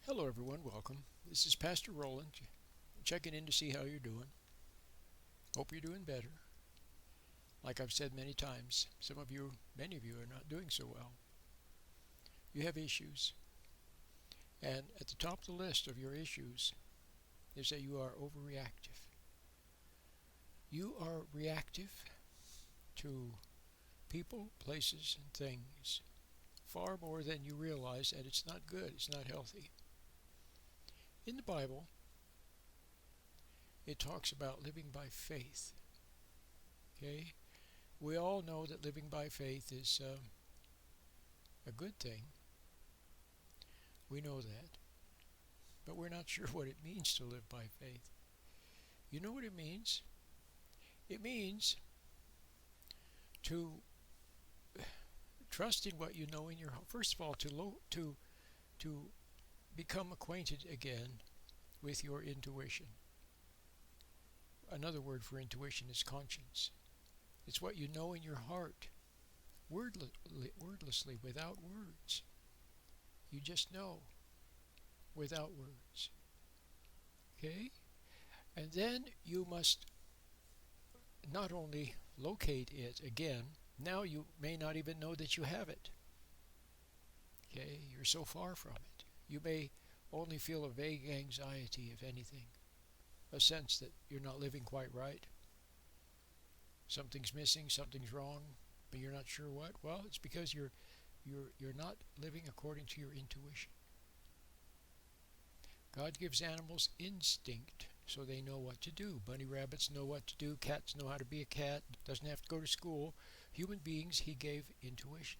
Hello, everyone. Welcome. This is Pastor Roland, checking in to see how you're doing. Hope you're doing better. Like I've said many times, many of you are not doing so well. You have issues. And at the top of the list of your issues is that you are overreactive. You are reactive to people, places, and things far more than you realize, and it's not good, it's not healthy. In the Bible, it talks about living by faith. Okay? We all know that living by faith is a good thing. We know that. But we're not sure what it means to live by faith. You know what it means? It means to trust in what you know in your heart. First of all, to become acquainted again with your intuition. Another word for intuition is conscience. It's what you know in your heart, wordlessly, without words. You just know without words. Okay? And then you must not only locate it again, now you may not even know that you have it. Okay? You're so far from it. You may only feel a vague anxiety, if anything, a sense that you're not living quite right. Something's missing, something's wrong, but you're not sure what. Well, it's because you're not living according to your intuition. God gives animals instinct so they know what to do. Bunny rabbits know what to do. Cats know how to be a cat. Doesn't have to go to school. Human beings, he gave intuition.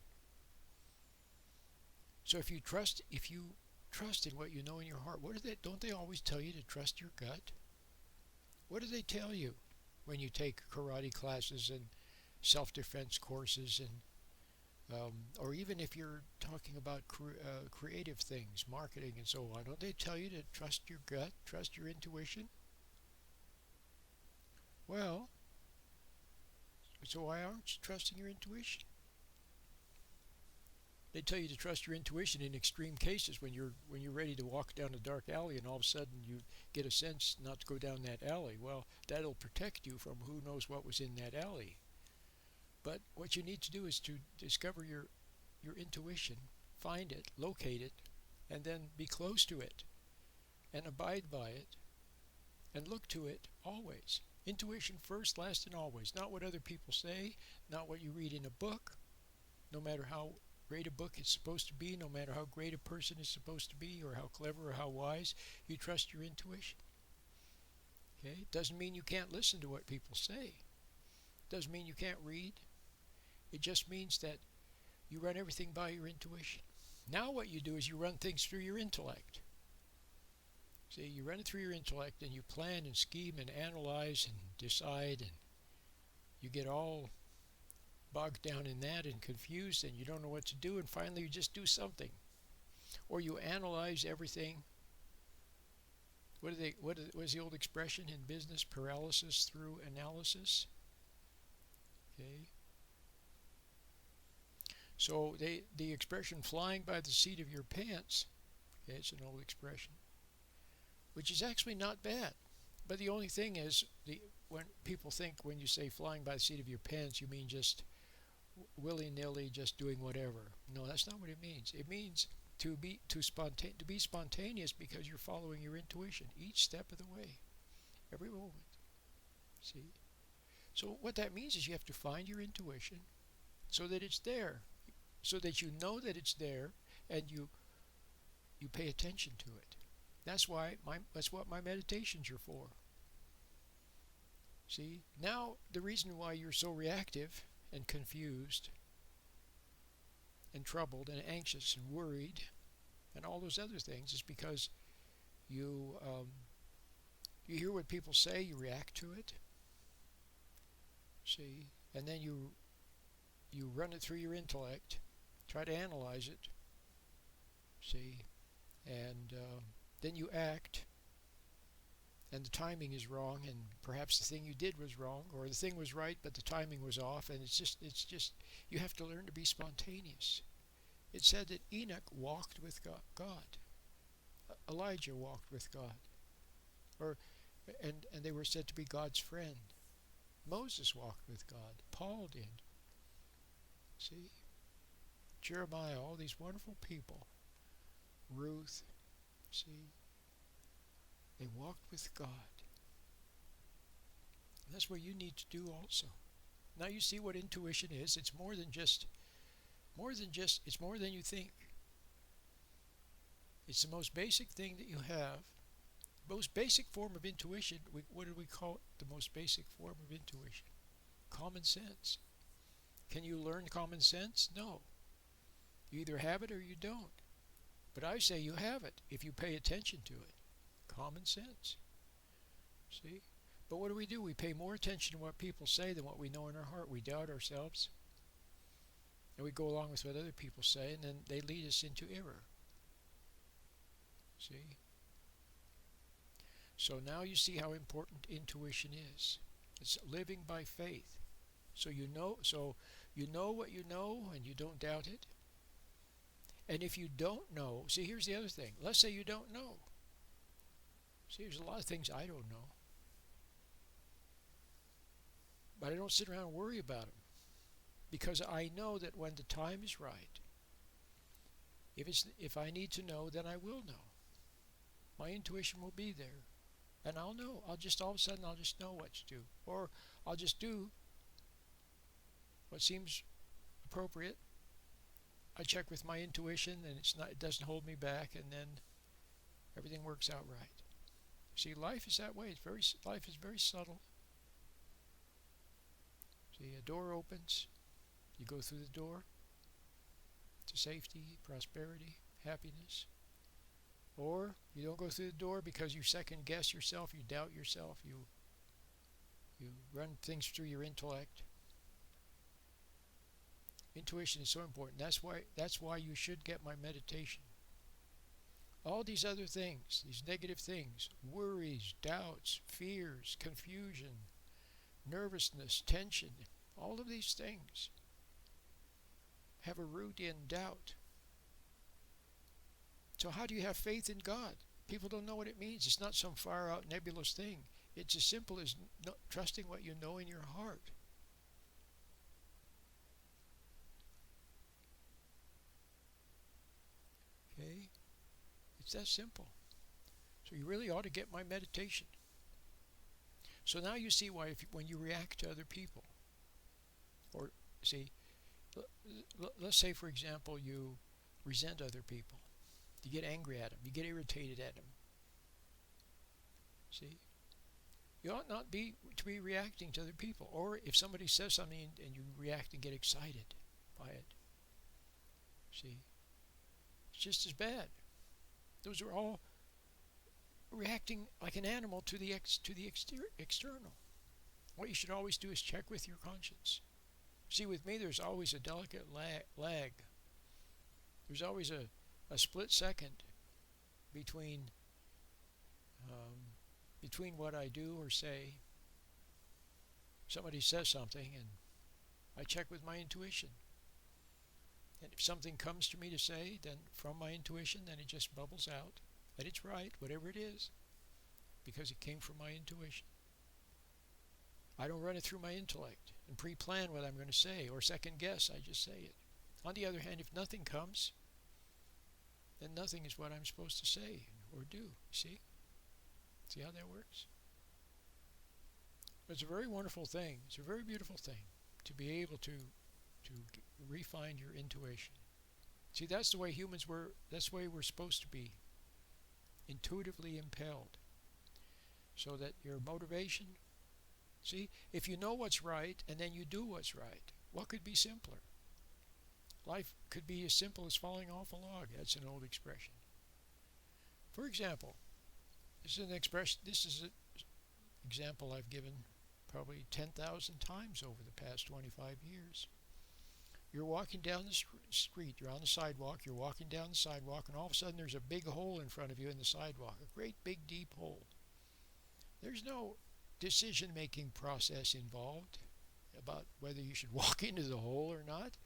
So if you trust in what you know in your heart, don't they always tell you to trust your gut? What do they tell you when you take karate classes and self-defense courses and or even if you're talking about creative things, marketing and so on, don't they tell you to trust your gut, trust your intuition? Well, so why aren't you trusting your intuition? They tell you to trust your intuition in extreme cases when you're ready to walk down a dark alley and all of a sudden you get a sense not to go down that alley. Well, that'll protect you from who knows what was in that alley. But what you need to do is to discover your intuition, find it, locate it, and then be close to it and abide by it and look to it always. Intuition first, last, and always. Not what other people say, not what you read in a book, no matter how great a book is supposed to be, no matter how great a person is supposed to be, or how clever or how wise, you trust your intuition. Okay? It doesn't mean you can't listen to what people say. It doesn't mean you can't read. It just means that you run everything by your intuition. Now what you do is you run things through your intellect. See, you run it through your intellect and you plan and scheme and analyze and decide, and you get all bogged down in that and confused and you don't know what to do, and finally you just do something. Or you analyze everything. What is the old expression in business? Paralysis through analysis. Okay. So the expression flying by the seat of your pants, okay, it's an old expression, which is actually not bad. But the only thing is, when people think when you say flying by the seat of your pants, you mean just willy-nilly, just doing whatever. No, that's not what it means. It means to be spontaneous because you're following your intuition each step of the way, every moment. See? So what that means is you have to find your intuition so that it's there, so that you know that it's there, and you pay attention to it. That's what my meditations are for. See? Now the reason why you're so reactive and confused and troubled and anxious and worried and all those other things is because you hear what people say, you react to it. See? And then you run it through your intellect, try to analyze it. See? And then you act, and the timing is wrong, and perhaps the thing you did was wrong, or the thing was right but the timing was off, and it's just you have to learn to be spontaneous. It said that Enoch walked with God. Elijah walked with God, or and they were said to be God's friend. Moses walked with God. Paul did. See, Jeremiah, all these wonderful people. Ruth, see, they walked with God. And that's what you need to do also. Now you see what intuition is. It's more than just, it's more than you think. It's the most basic thing that you have. Most basic form of intuition, what do we call it? The most basic form of intuition? Common sense. Can you learn common sense? No. You either have it or you don't. But I say you have it if you pay attention to it. Common sense. See? But what do? We pay more attention to what people say than what we know in our heart. We doubt ourselves. And we go along with what other people say, and then they lead us into error. See? So now you see how important intuition is. It's living by faith. So you know what you know, and you don't doubt it. And if you don't know, see, here's the other thing. Let's say you don't know. See, there's a lot of things I don't know. But I don't sit around and worry about them. Because I know that when the time is right, if I need to know, then I will know. My intuition will be there. And I'll know. All of a sudden, I'll just know what to do. Or I'll just do what seems appropriate. I check with my intuition, and it doesn't hold me back, and then everything works out right. See, life is that way. Life is very subtle. See, a door opens, you go through the door to safety, prosperity, happiness. Or you don't go through the door because you second guess yourself, you doubt yourself, you run things through your intellect. Intuition is so important. That's why you should get my meditation. All these other things, these negative things, worries, doubts, fears, confusion, nervousness, tension, all of these things have a root in doubt. So how do you have faith in God? People don't know what it means. It's not some far out nebulous thing. It's as simple as trusting what you know in your heart. Okay? It's that simple. So you really ought to get my meditation. So now you see why when you react to other people, or see, let's say for example you resent other people. You get angry at them. You get irritated at them. See? You ought not to be reacting to other people. Or if somebody says something and you react and get excited by it. See? It's just as bad. Those are all reacting like an animal to the external. What you should always do is check with your conscience. See, with me there's always a delicate lag. There's always a split second between what I do or say. Somebody says something and I check with my intuition. And if something comes to me to say, then from my intuition, then it just bubbles out. And it's right, whatever it is, because it came from my intuition. I don't run it through my intellect and pre-plan what I'm going to say or second guess, I just say it. On the other hand, if nothing comes, then nothing is what I'm supposed to say or do. See? See how that works? It's a very wonderful thing. It's a very beautiful thing to be able to refine your intuition. See, that's the way humans were. That's the way we're supposed to be. Intuitively impelled. So that your motivation. See, if you know what's right and then you do what's right, what could be simpler? Life could be as simple as falling off a log. That's an old expression. For example, this is an example I've given probably 10,000 times over the past 25 years. You're walking down the street, you're on the sidewalk, you're walking down the sidewalk, and all of a sudden there's a big hole in front of you in the sidewalk, a great big deep hole. There's no decision-making process involved about whether you should walk into the hole or not.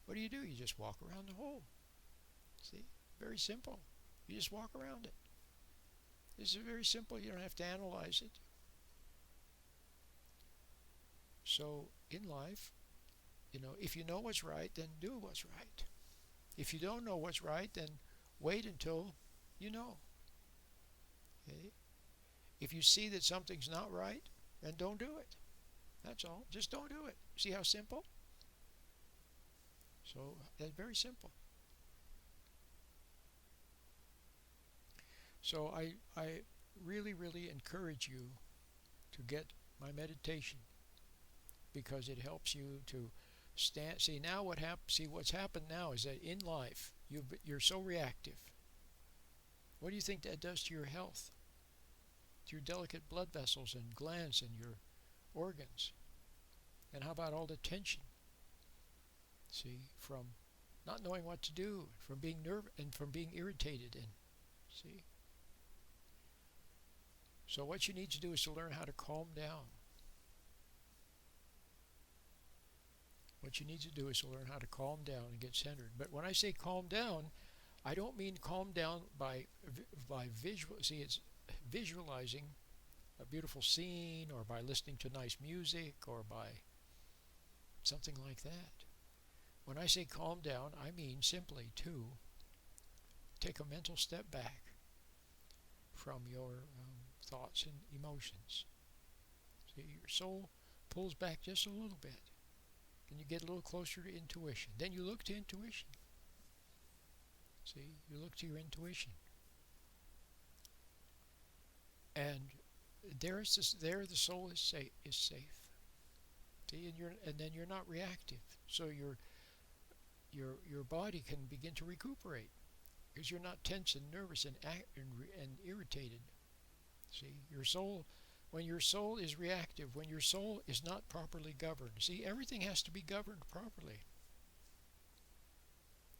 What do? You just walk around the hole. See? Very simple. You just walk around it. This is very simple. You don't have to analyze it. So in life, if you know what's right, then do what's right. If you don't know what's right, then wait until you know. Okay? If you see that something's not right, then don't do it. That's all. Just don't do it. See how simple? So that's very simple. So I really, really encourage you to get my meditation because it helps you to stand. See now what happens. See what's happened now is that in life you're so reactive. What do you think that does to your health, to your delicate blood vessels and glands and your organs? And how about all the tension? See, from not knowing what to do, from being nervous and from being irritated, and see. So what you need to do is to learn how to calm down. What you need to do is to learn how to calm down and get centered. But when I say calm down, I don't mean calm down by visual. See, it's visualizing a beautiful scene, or by listening to nice music, or by something like that. When I say calm down, I mean simply to take a mental step back from your thoughts and emotions. See, your soul pulls back just a little bit, and you get a little closer to intuition. Then you look to intuition. See, you look to your intuition, and there the soul is safe. See, and then you're not reactive. So your body can begin to recuperate because you're not tense and nervous and irritated. See, when your soul is reactive, when your soul is not properly governed. See, everything has to be governed properly.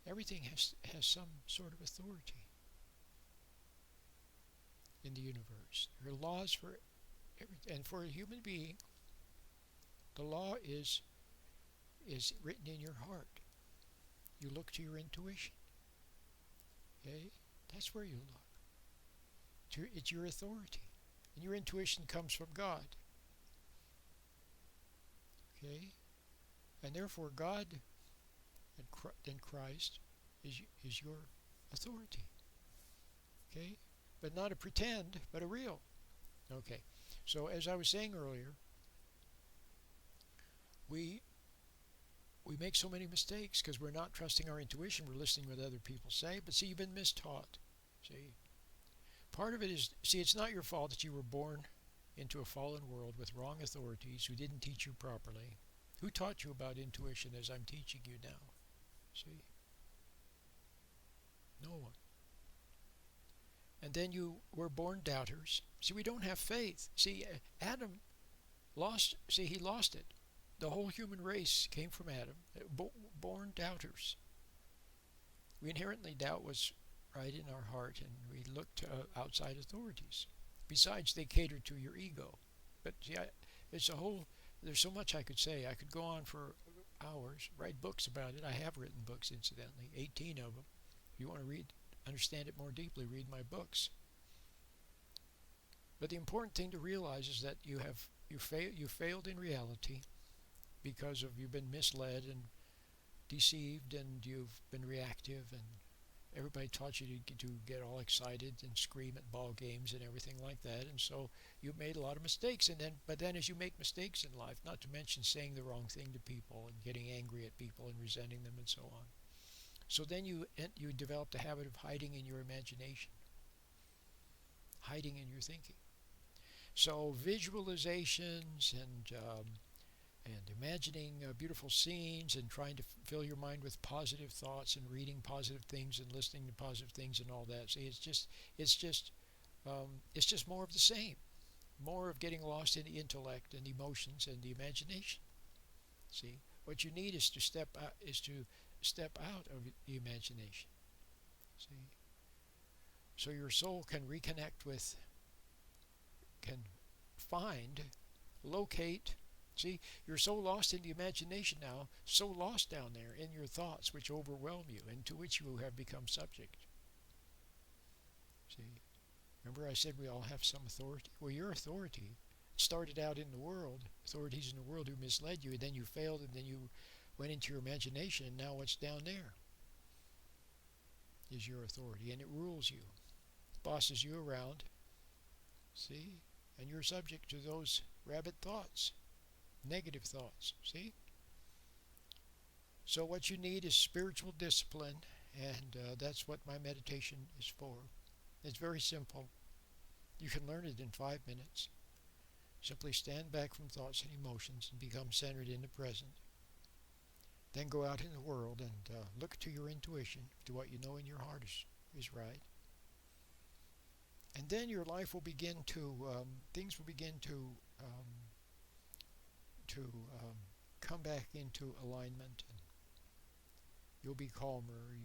Everything has some sort of authority in the universe. There are laws for everything, and for a human being, the law is written in your heart. You look to your intuition. Okay? That's where you look. It's your authority. And your intuition comes from God. Okay? And therefore God and Christ is your authority. Okay? But not a pretend, but a real. Okay. So as I was saying earlier, we make so many mistakes because we're not trusting our intuition. We're listening to what other people say. But see, you've been mistaught. See, part of it is, see, it's not your fault that you were born into a fallen world with wrong authorities who didn't teach you properly. Who taught you about intuition as I'm teaching you now? See? No one. And then you were born doubters. See, we don't have faith. See, Adam he lost it. The whole human race came from Adam, born doubters. We inherently doubt what's right in our heart, and we look to outside authorities. Besides, they cater to your ego. But see, there's so much I could say. I could go on for hours, write books about it. I have written books, incidentally, 18 of them. If you want to understand it more deeply, read my books. But the important thing to realize is that you failed in reality because you've been misled and deceived, and you've been reactive, and everybody taught you to get all excited and scream at ball games and everything like that, and so you've made a lot of mistakes. But then as you make mistakes in life, not to mention saying the wrong thing to people and getting angry at people and resenting them and so on, so then you developed a habit of hiding in your imagination, hiding in your thinking. So visualizations and imagining beautiful scenes and trying to fill your mind with positive thoughts and reading positive things and listening to positive things and all that. See, it's just more of the same, more of getting lost in the intellect and emotions and the imagination. See, what you need is to step out of the imagination. See, so your soul can reconnect with, can find, locate. See, you're so lost in the imagination now, so lost down there in your thoughts which overwhelm you and to which you have become subject. See? Remember I said we all have some authority? Well, your authority started out in the world, authorities in the world who misled you, and then you failed, and then you went into your imagination, and now what's down there is your authority, and it rules you, bosses you around, see? And you're subject to those rabbit thoughts, negative thoughts, see? So what you need is spiritual discipline, and that's what my meditation is for. It's very simple. You can learn it in 5 minutes. Simply stand back from thoughts and emotions and become centered in the present. Then go out in the world and look to your intuition, to what you know in your heart is right. And then your life will begin to, things will begin to come back into alignment, and you'll be calmer.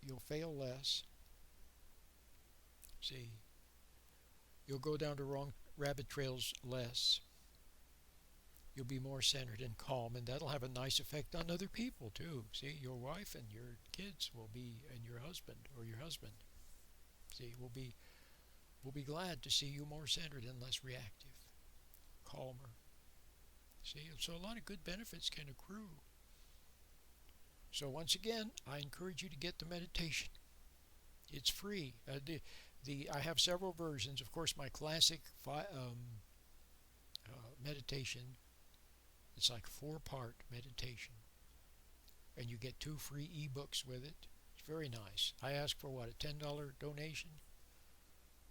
You'll fail less. See, you'll go down the wrong rabbit trails less. You'll be more centered and calm, and that'll have a nice effect on other people too. See, your wife and your kids will be, and your husband or your husband, see, will be glad to see you more centered and less reactive, calmer. See, so a lot of good benefits can accrue. So once again, I encourage you to get the meditation. It's free. I have several versions. Of course, my classic meditation, it's like 4-part meditation. And you get 2 free ebooks with it. It's very nice. I ask for what, a $10 donation?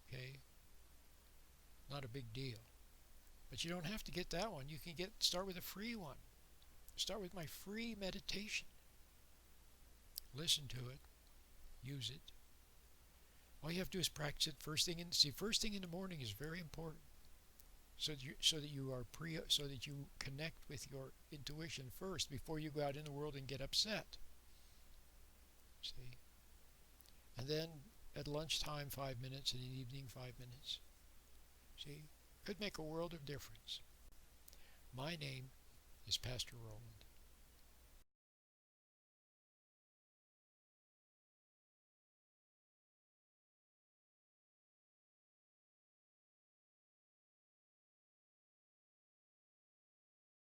Okay. Not a big deal. But you don't have to get that one. You can start with a free one. Start with my free meditation. Listen to it. Use it. All you have to do is practice it first thing in the morning is very important. So that you connect with your intuition first before you go out in the world and get upset. See? And then at lunchtime 5 minutes, and in the evening 5 minutes. See? Could make a world of difference. My name is Pastor Roland.